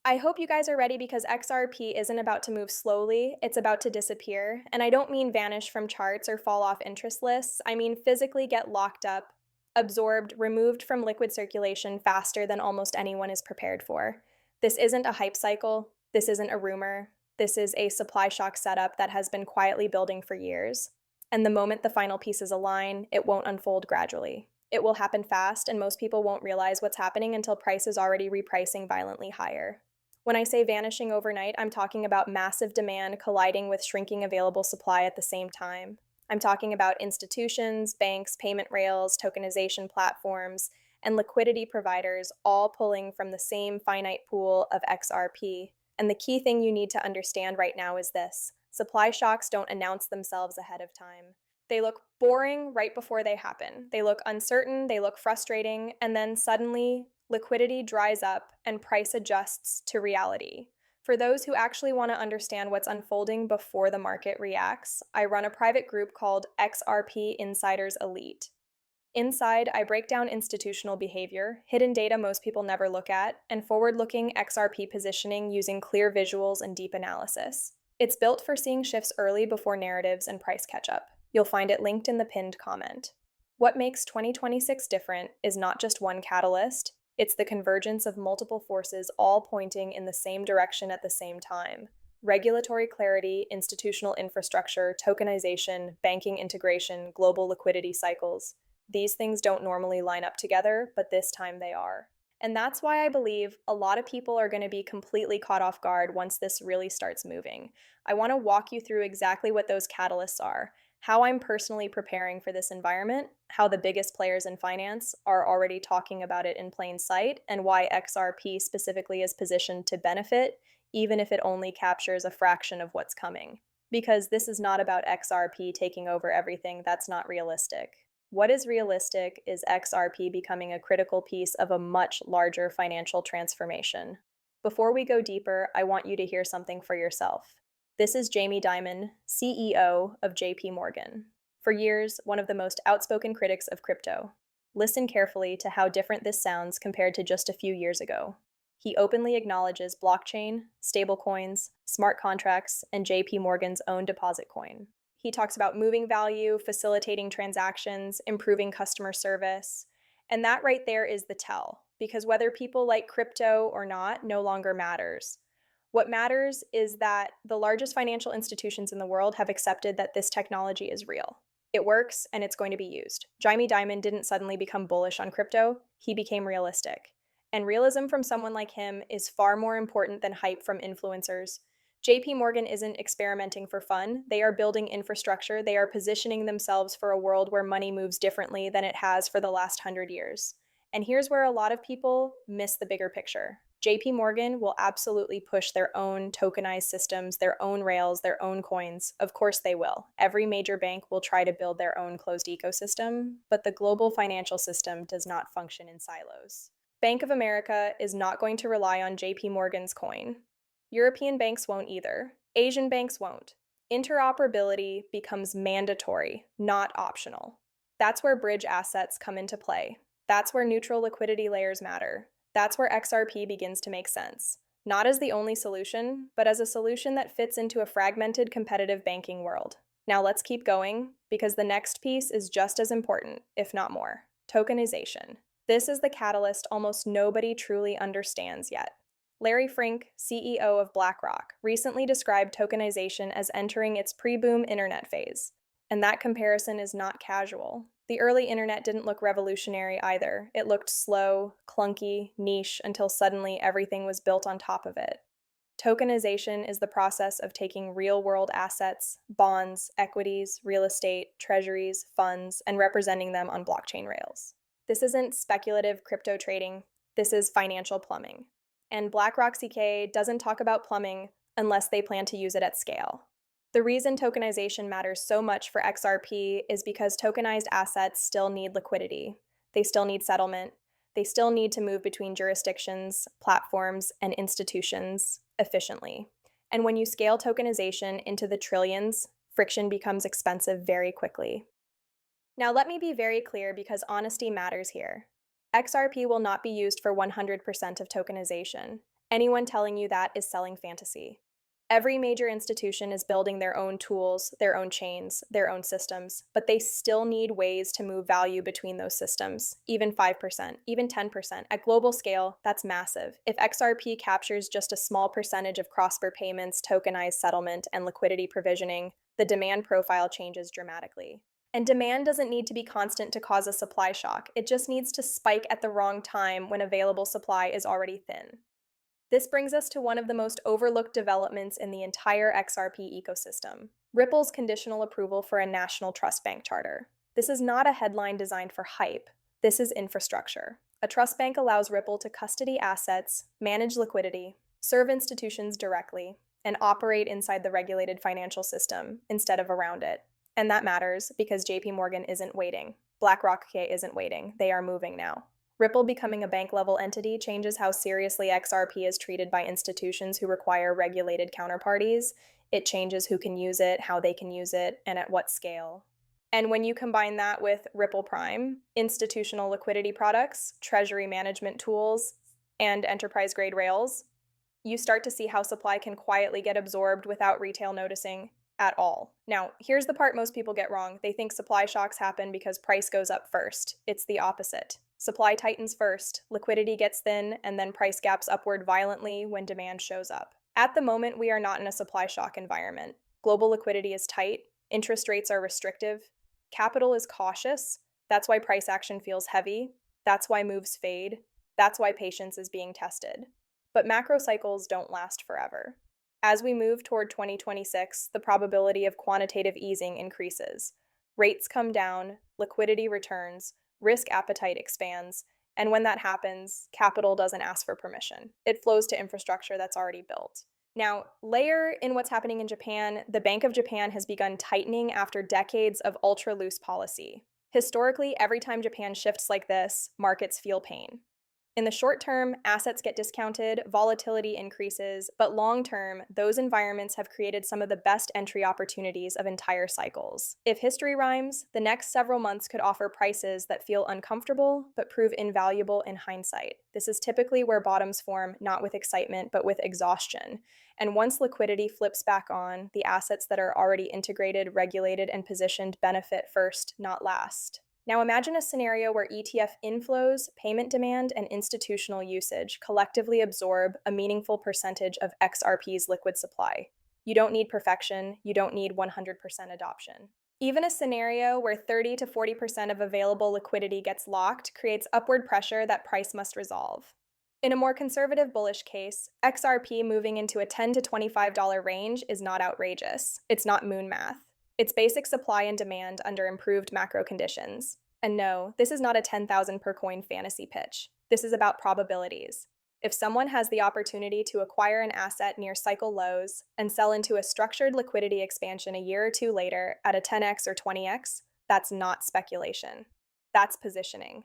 I hope you guys are ready because XRP isn't about to move slowly, it's about to disappear. And I don't mean vanish from charts or fall off interest lists, I mean physically get locked up, absorbed, removed from liquid circulation faster than almost anyone is prepared for. This isn't a hype cycle, this isn't a rumor, this is a supply shock setup that has been quietly building for years. And the moment the final pieces align, it won't unfold gradually. It will happen fast, and most people won't realize what's happening until price is already repricing violently higher. When I say vanishing overnight, I'm talking about massive demand colliding with shrinking available supply at the same time. I'm talking about institutions, banks, payment rails, tokenization platforms, and liquidity providers all pulling from the same finite pool of XRP. And the key thing you need to understand right now is this: supply shocks don't announce themselves ahead of time. They look boring right before they happen. They look uncertain, they look frustrating, and then suddenly liquidity dries up and price adjusts to reality. For those who actually want to understand what's unfolding before the market reacts, I run a private group called XRP Insiders Elite. Inside, I break down institutional behavior, hidden data most people never look at, and forward-looking XRP positioning using clear visuals and deep analysis. It's built for seeing shifts early before narratives and price catch-up. You'll find it linked in the pinned comment. What makes 2026 different is not just one catalyst, it's the convergence of multiple forces all pointing in the same direction at the same time. Regulatory clarity, institutional infrastructure, tokenization, banking integration, global liquidity cycles. These things don't normally line up together, but this time they are. And that's why I believe a lot of people are going to be completely caught off guard once this really starts moving. I want to walk you through exactly what those catalysts are, how I'm personally preparing for this environment, how the biggest players in finance are already talking about it in plain sight, and why XRP specifically is positioned to benefit, even if it only captures a fraction of what's coming. Because this is not about XRP taking over everything, that's not realistic. What is realistic is XRP becoming a critical piece of a much larger financial transformation. Before we go deeper, I want you to hear something for yourself. This is Jamie Dimon, CEO of JP Morgan. For years, one of the most outspoken critics of crypto. Listen carefully to how different this sounds compared to just a few years ago. He openly acknowledges blockchain, stablecoins, smart contracts, and JP Morgan's own deposit coin. He talks about moving value, facilitating transactions, improving customer service. And that right there is the tell, because whether people like crypto or not no longer matters. What matters is that the largest financial institutions in the world have accepted that this technology is real. It works, and it's going to be used. Jamie Dimon didn't suddenly become bullish on crypto, he became realistic. And realism from someone like him is far more important than hype from influencers. JP Morgan isn't experimenting for fun. They are building infrastructure. They are positioning themselves for a world where money moves differently than it has for the last 100 years. And here's where a lot of people miss the bigger picture. JP Morgan will absolutely push their own tokenized systems, their own rails, their own coins. Of course they will. Every major bank will try to build their own closed ecosystem, but the global financial system does not function in silos. Bank of America is not going to rely on JP Morgan's coin. European banks won't either. Asian banks won't. Interoperability becomes mandatory, not optional. That's where bridge assets come into play. That's where neutral liquidity layers matter. That's where XRP begins to make sense. Not as the only solution, but as a solution that fits into a fragmented competitive banking world. Now let's keep going, because the next piece is just as important, if not more. Tokenization. This is the catalyst almost nobody truly understands yet. Larry Fink, CEO of BlackRock, recently described tokenization as entering its pre-boom internet phase. And that comparison is not casual. The early internet didn't look revolutionary either. It looked slow, clunky, niche, until suddenly everything was built on top of it. Tokenization is the process of taking real-world assets, bonds, equities, real estate, treasuries, funds, and representing them on blockchain rails. This isn't speculative crypto trading. This is financial plumbing. And BlackRock CK doesn't talk about plumbing unless they plan to use it at scale. The reason tokenization matters so much for XRP is because tokenized assets still need liquidity. They still need settlement. They still need to move between jurisdictions, platforms, and institutions efficiently. And when you scale tokenization into the trillions, friction becomes expensive very quickly. Now let me be very clear because honesty matters here. XRP will not be used for 100% of tokenization. Anyone telling you that is selling fantasy. Every major institution is building their own tools, their own chains, their own systems, but they still need ways to move value between those systems, even 5%, even 10%. At global scale, that's massive. If XRP captures just a small percentage of cross-border payments, tokenized settlement, and liquidity provisioning, the demand profile changes dramatically. And demand doesn't need to be constant to cause a supply shock. It just needs to spike at the wrong time when available supply is already thin. This brings us to one of the most overlooked developments in the entire XRP ecosystem: Ripple's conditional approval for a national trust bank charter. This is not a headline designed for hype. This is infrastructure. A trust bank allows Ripple to custody assets, manage liquidity, serve institutions directly, and operate inside the regulated financial system instead of around it. And that matters because JP Morgan isn't waiting. BlackRock isn't waiting. They are moving now. Ripple becoming a bank-level entity changes how seriously XRP is treated by institutions who require regulated counterparties. It changes who can use it, how they can use it, and at what scale. And when you combine that with Ripple Prime, institutional liquidity products, treasury management tools, and enterprise-grade rails, you start to see how supply can quietly get absorbed without retail noticing at all. Now, here's the part most people get wrong. They think supply shocks happen because price goes up first. It's the opposite. Supply tightens first, liquidity gets thin, and then price gaps upward violently when demand shows up. At the moment, we are not in a supply shock environment. Global liquidity is tight, interest rates are restrictive, capital is cautious. That's why price action feels heavy. That's why moves fade. That's why patience is being tested. But macro cycles don't last forever. As we move toward 2026, the probability of quantitative easing increases. Rates come down, liquidity returns, risk appetite expands, and when that happens, capital doesn't ask for permission. It flows to infrastructure that's already built. Now, layer in what's happening in Japan. The Bank of Japan has begun tightening after decades of ultra-loose policy. Historically, every time Japan shifts like this, markets feel pain. In the short term, assets get discounted, volatility increases, but long term, those environments have created some of the best entry opportunities of entire cycles. If history rhymes, the next several months could offer prices that feel uncomfortable but prove invaluable in hindsight. This is typically where bottoms form, not with excitement, but with exhaustion. And once liquidity flips back on, the assets that are already integrated, regulated, and positioned benefit first, not last. Now imagine a scenario where ETF inflows, payment demand, and institutional usage collectively absorb a meaningful percentage of XRP's liquid supply. You don't need perfection, you don't need 100% adoption. Even a scenario where 30 to 40% of available liquidity gets locked creates upward pressure that price must resolve. In a more conservative bullish case, XRP moving into a $10 to $25 range is not outrageous. It's not moon math. It's basic supply and demand under improved macro conditions. And no, this is not a 10,000 per coin fantasy pitch. This is about probabilities. If someone has the opportunity to acquire an asset near cycle lows and sell into a structured liquidity expansion a year or two later at a 10x or 20x, that's not speculation. That's positioning.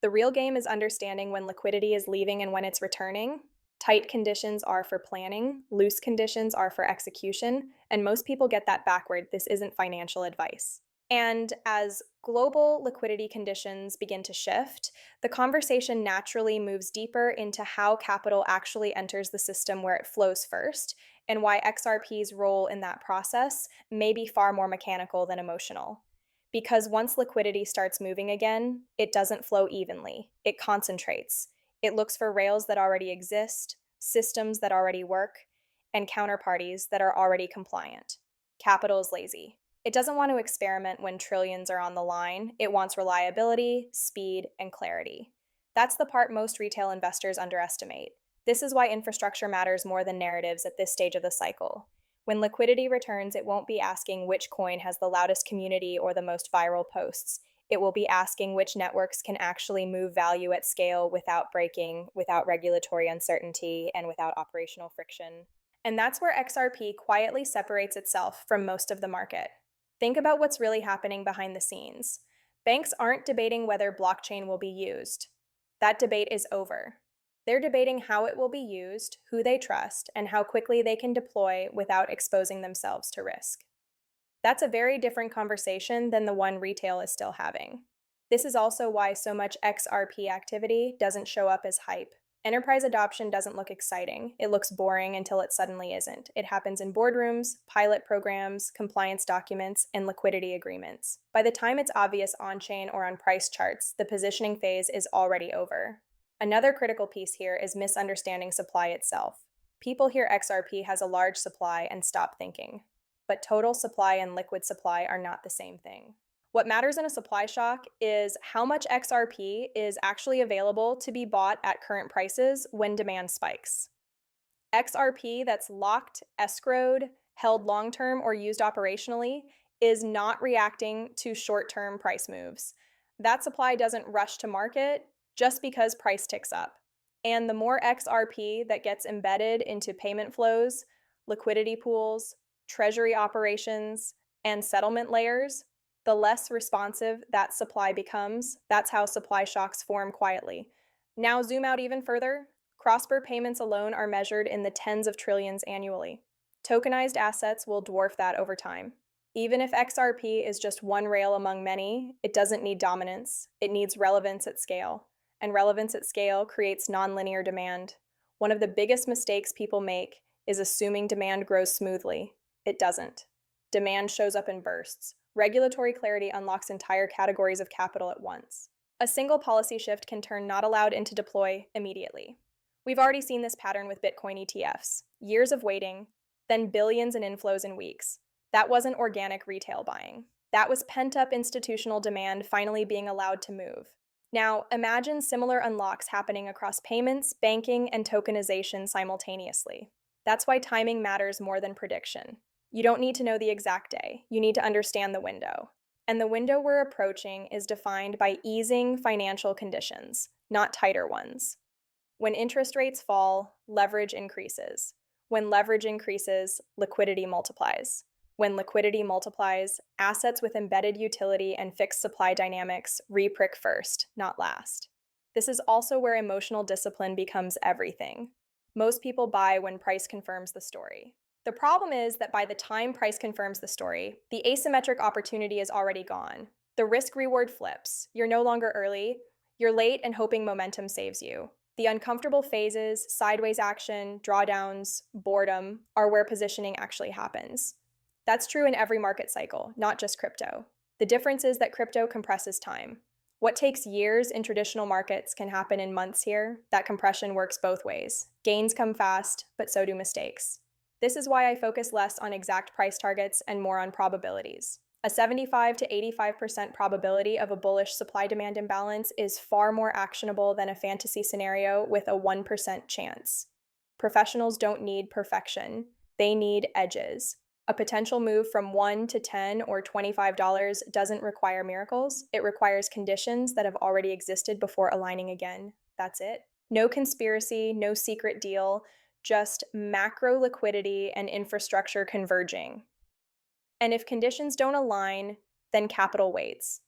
The real game is understanding when liquidity is leaving and when it's returning. Tight conditions are for planning, loose conditions are for execution, and most people get that backward. This isn't financial advice. And as global liquidity conditions begin to shift, the conversation naturally moves deeper into how capital actually enters the system where it flows first, and why XRP's role in that process may be far more mechanical than emotional. Because once liquidity starts moving again, it doesn't flow evenly. It concentrates. It looks for rails that already exist, systems that already work, and counterparties that are already compliant. Capital is lazy. It doesn't want to experiment when trillions are on the line. It wants reliability, speed, and clarity. That's the part most retail investors underestimate. This is why infrastructure matters more than narratives at this stage of the cycle. When liquidity returns, it won't be asking which coin has the loudest community or the most viral posts. It will be asking which networks can actually move value at scale without breaking, without regulatory uncertainty, and without operational friction. And that's where XRP quietly separates itself from most of the market. Think about what's really happening behind the scenes. Banks aren't debating whether blockchain will be used. That debate is over. They're debating how it will be used, who they trust, and how quickly they can deploy without exposing themselves to risk. That's a very different conversation than the one retail is still having. This is also why so much XRP activity doesn't show up as hype. Enterprise adoption doesn't look exciting. It looks boring until it suddenly isn't. It happens in boardrooms, pilot programs, compliance documents, and liquidity agreements. By the time it's obvious on-chain or on price charts, the positioning phase is already over. Another critical piece here is misunderstanding supply itself. People hear XRP has a large supply and stop thinking. But total supply and liquid supply are not the same thing. What matters in a supply shock is how much XRP is actually available to be bought at current prices when demand spikes. XRP that's locked, escrowed, held long-term, or used operationally is not reacting to short-term price moves. That supply doesn't rush to market just because price ticks up. And the more XRP that gets embedded into payment flows, liquidity pools, treasury operations, and settlement layers, the less responsive that supply becomes. That's how supply shocks form quietly. Now zoom out even further. Cross-border payments alone are measured in the tens of trillions annually. Tokenized assets will dwarf that over time. Even if XRP is just one rail among many, it doesn't need dominance. It needs relevance at scale. And relevance at scale creates nonlinear demand. One of the biggest mistakes people make is assuming demand grows smoothly. It doesn't. Demand shows up in bursts. Regulatory clarity unlocks entire categories of capital at once. A single policy shift can turn not allowed into deploy immediately. We've already seen this pattern with Bitcoin ETFs. Years of waiting, then billions in inflows in weeks. That wasn't organic retail buying. That was pent-up institutional demand finally being allowed to move. Now, imagine similar unlocks happening across payments, banking, and tokenization simultaneously. That's why timing matters more than prediction. You don't need to know the exact day. You need to understand the window. And the window we're approaching is defined by easing financial conditions, not tighter ones. When interest rates fall, leverage increases. When leverage increases, liquidity multiplies. When liquidity multiplies, assets with embedded utility and fixed supply dynamics re-prick first, not last. This is also where emotional discipline becomes everything. Most people buy when price confirms the story. The problem is that by the time price confirms the story, the asymmetric opportunity is already gone. The risk-reward flips. You're no longer early. You're late and hoping momentum saves you. The uncomfortable phases, sideways action, drawdowns, boredom, are where positioning actually happens. That's true in every market cycle, not just crypto. The difference is that crypto compresses time. What takes years in traditional markets can happen in months here. That compression works both ways. Gains come fast, but so do mistakes. This is why I focus less on exact price targets and more on probabilities. A 75 to 85% probability of a bullish supply-demand imbalance is far more actionable than a fantasy scenario with a 1% chance. Professionals don't need perfection. They need edges. A potential move from $1 to $10 or $25 doesn't require miracles. It requires conditions that have already existed before aligning again. That's it. No conspiracy, no secret deal, just macro liquidity and infrastructure converging. And if conditions don't align, then capital waits.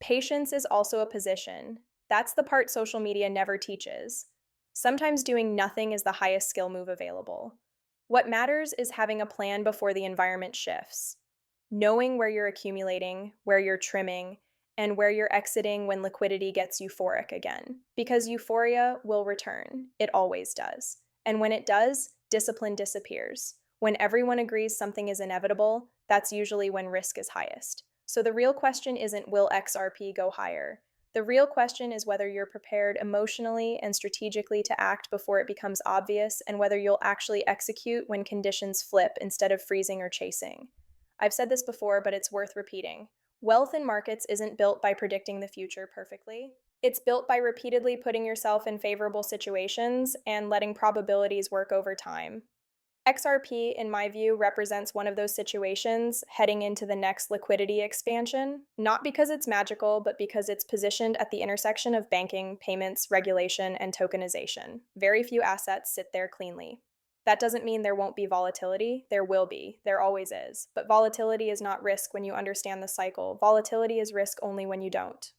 Patience is also a position. That's the part social media never teaches. Sometimes doing nothing is the highest skill move available. What matters is having a plan before the environment shifts. Knowing where you're accumulating, where you're trimming, and where you're exiting when liquidity gets euphoric again. Because euphoria will return. It always does. And when it does, discipline disappears. When everyone agrees something is inevitable, that's usually when risk is highest. So the real question isn't will XRP go higher? The real question is whether you're prepared emotionally and strategically to act before it becomes obvious, and whether you'll actually execute when conditions flip instead of freezing or chasing. I've said this before, but it's worth repeating. Wealth in markets isn't built by predicting the future perfectly. It's built by repeatedly putting yourself in favorable situations and letting probabilities work over time. XRP, in my view, represents one of those situations heading into the next liquidity expansion, not because it's magical, but because it's positioned at the intersection of banking, payments, regulation, and tokenization. Very few assets sit there cleanly. That doesn't mean there won't be volatility. There will be. There always is. But volatility is not risk when you understand the cycle. Volatility is risk only when you don't.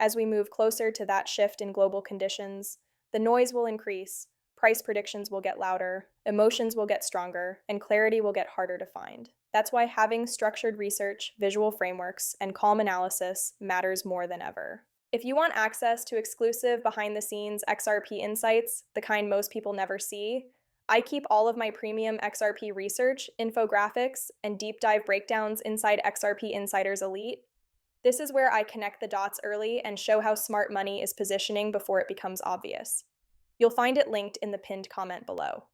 As we move closer to that shift in global conditions, the noise will increase, price predictions will get louder, emotions will get stronger, and clarity will get harder to find. That's why having structured research, visual frameworks, and calm analysis matters more than ever. If you want access to exclusive behind the scenes XRP insights, the kind most people never see, I keep all of my premium XRP research, infographics, and deep dive breakdowns inside XRP Insiders Elite. This is where I connect the dots early and show how smart money is positioning before it becomes obvious. You'll find it linked in the pinned comment below.